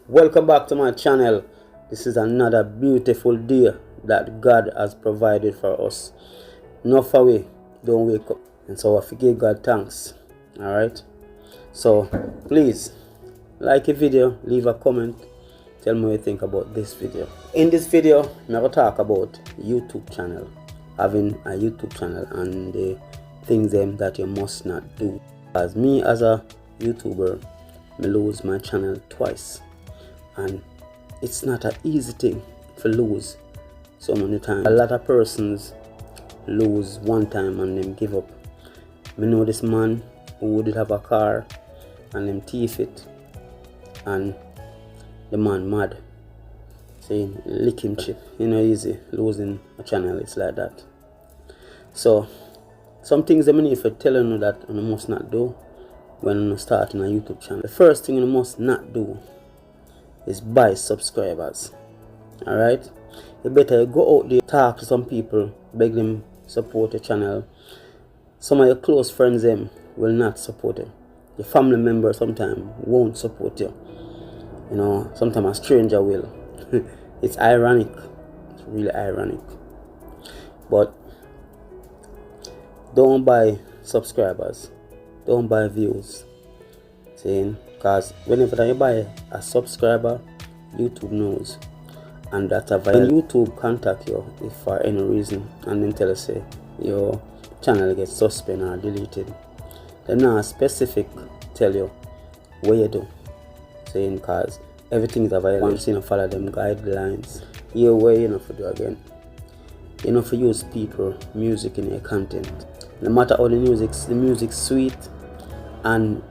Welcome back to my channel. This is another beautiful day that God has provided for us. Enough away, don't wake up. And so I forgive God thanks. Alright. So please like the video, leave a comment, tell me what you think about this video. In this video, I'm going to talk about YouTube channel. Having a YouTube channel and the things that you must not do. As me as a YouTuber, I lose my channel twice. And it's not an easy thing to lose so many times. A lot of persons lose one time and them give up. I know this man who did have a car and them thief it, and the man mad, saying lick him chip. You know, easy losing a channel, it's like that. So some things I need for telling you that you must not do when you starting a YouTube channel. The first thing you must not do is buy subscribers. Alright, you better go out there, talk to some people, beg them support your channel. Some of your close friends them will not support you. Your family member sometimes won't support you. You know, sometimes a stranger will. It's ironic. It's really ironic. But don't buy subscribers, don't buy views. Saying, because whenever you buy a subscriber, YouTube knows, and that's a when YouTube contact you if for any reason and then tell you say your channel gets suspended or deleted, they now specific tell you what you do. Saying, because everything is available. Once you follow them guidelines, your way you know for do again. You know for use people music in your content. No matter how the music's sweet and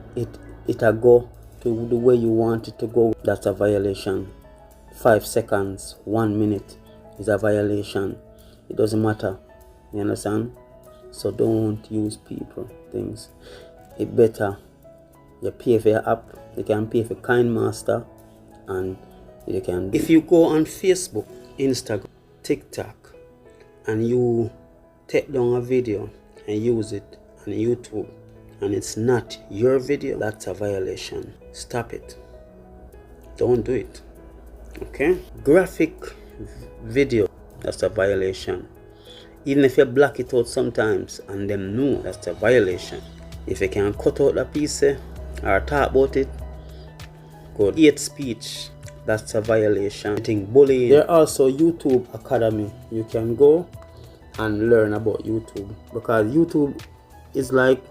it'll go to the way you want it to go, that's a violation. 5 seconds, 1 minute is a violation. It doesn't matter. You understand? So don't use people things. It better you pay for your app. You can pay for KineMaster, and you can. If you go on Facebook, Instagram, TikTok, and you take down a video and use it on YouTube, and it's not your video, that's a violation. Stop it. Don't do it. Okay? Graphic video, that's a violation. Even if you block it out sometimes and them know, that's a violation. If you can cut out a piece or talk about it, good. Hate speech, that's a violation. Bullying. There are also YouTube Academy. You can go and learn about YouTube, because YouTube is like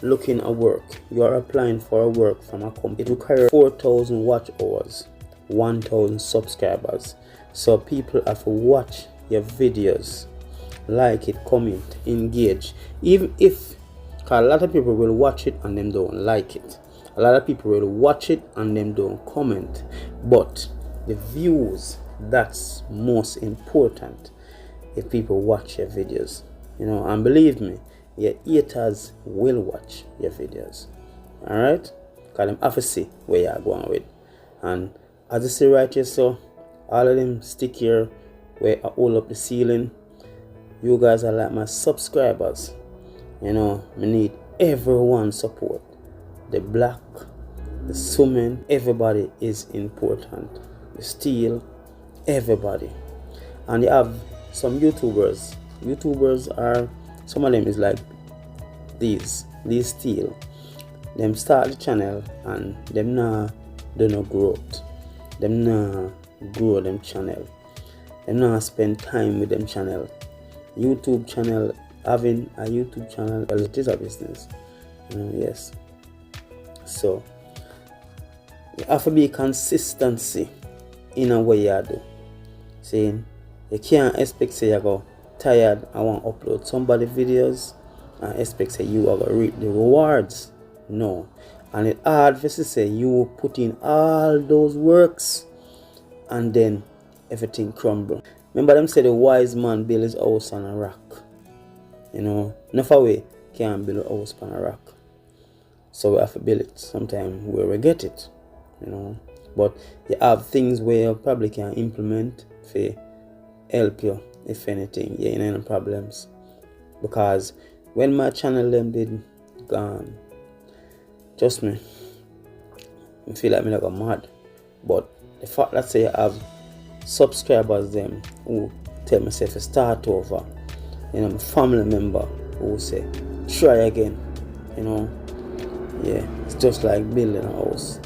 looking at work. You are applying for a work from a company. It requires 4,000 watch hours, 1,000 subscribers. So people have to watch your videos, like it, comment, engage. Even if, cause a lot of people will watch it and them don't like it. A lot of people will watch it and them don't comment. But the views, that's most important. If people watch your videos, you know, and believe me, your haters will watch your videos. Alright? Because them have to see where you are going with. And as you see right here, so all of them stick here where I hold up the ceiling. You guys are like my subscribers. You know, we need everyone's support. The black, the Sumen, everybody is important. The steel, everybody. And you have some YouTubers. YouTubers are, some of them is like these steel. Them start the channel and them nah do no growth. Them nah grow them channel. Them nah spend time with them channel. YouTube channel, having a YouTube channel, well, it is a business. Yes. So you have to be consistency in a way you do. Saying you can't expect say you go tired, I want to upload somebody videos and expect say you are going to reap the rewards. No. And it's hard for to say you put in all those works and then everything crumble. Remember them say the wise man build his house on a rock. You know, enough away can't build a house on a rock. So we have to build it sometime where we get it. You know. But you have things where you probably can implement for help you. If anything, you ain't any problems. Because when my channel them been gone, trust me, I feel like me like a mad. But the fact that say I have subscribers them who tell me say to start over, you know, my family member who say try again, you know. Yeah, it's just like building a house.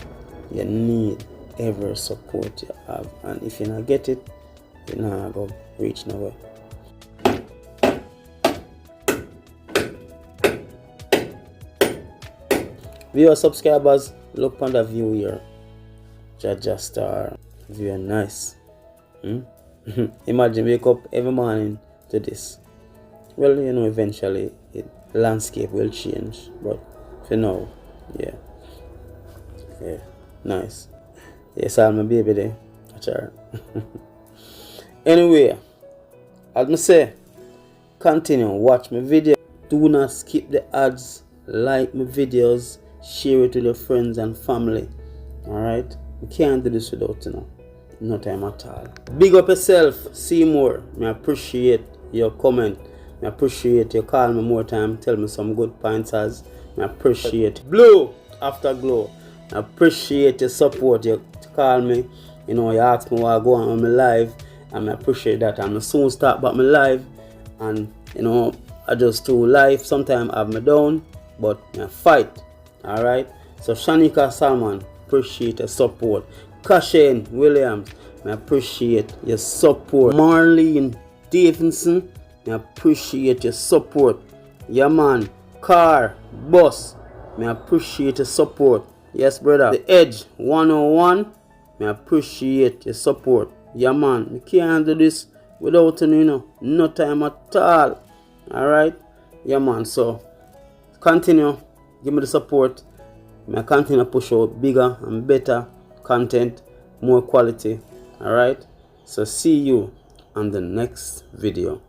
You need every support you have, and if you not get it, you're not going to reach nowhere. Viewer subscribers, look on the view here. Jaja Star, very nice. Imagine wake up every morning to this. Well, you know, eventually the landscape will change, but for now, yeah, nice. Yes, I'm my baby there. Anyway, as I say, continue watch my video. Do not skip the ads. Like my videos. Share it with your friends and family. Alright? We can't do this without no time at all. Big up yourself. See more. I appreciate your comment. I appreciate you call me more time. Tell me some good pointers. I appreciate Glow after Glow. I appreciate your support. You call me. You know, you ask me what I go on my live. And I appreciate that. I'm soon start back my live. And you know, I just do live. Sometimes I have me down. But I fight. Alright, so Shanika Salman, appreciate your support. Kashen Williams, I appreciate your support. Marlene Davidson, I appreciate your support. Yeah man, Car Boss, I appreciate your support. Yes brother. The Edge 101, I appreciate your support. Yeah man, we can't do this without no time at all. Alright, yeah man, so continue. Give me the support. I continue to push out bigger and better content, more quality. Alright? So see you on the next video.